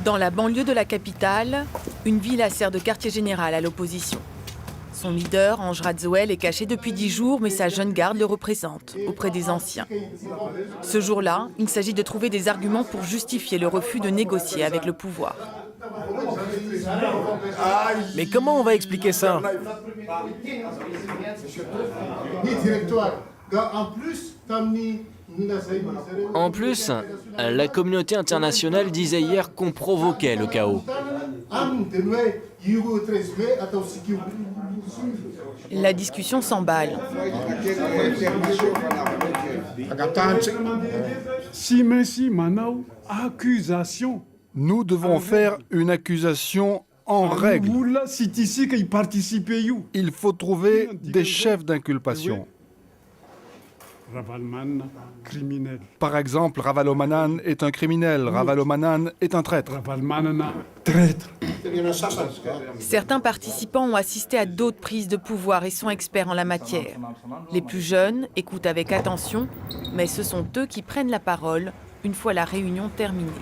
Dans la banlieue de la capitale, une villa sert de quartier général à l'opposition. Son leader, Ange Radzoel, est caché depuis 10 jours, mais sa jeune garde le représente auprès des anciens. Ce jour-là, il s'agit de trouver des arguments pour justifier le refus de négocier avec le pouvoir. Mais comment on va expliquer ça? En plus, la communauté internationale disait hier qu'on provoquait le chaos. La discussion s'emballe. Nous devons faire une accusation en règle. Il faut trouver des chefs d'inculpation. Par exemple, Ravalomanan est un criminel, Ravalomanan est un traître. Certains participants ont assisté à d'autres prises de pouvoir et sont experts en la matière. Les plus jeunes écoutent avec attention, mais ce sont eux qui prennent la parole une fois la réunion terminée.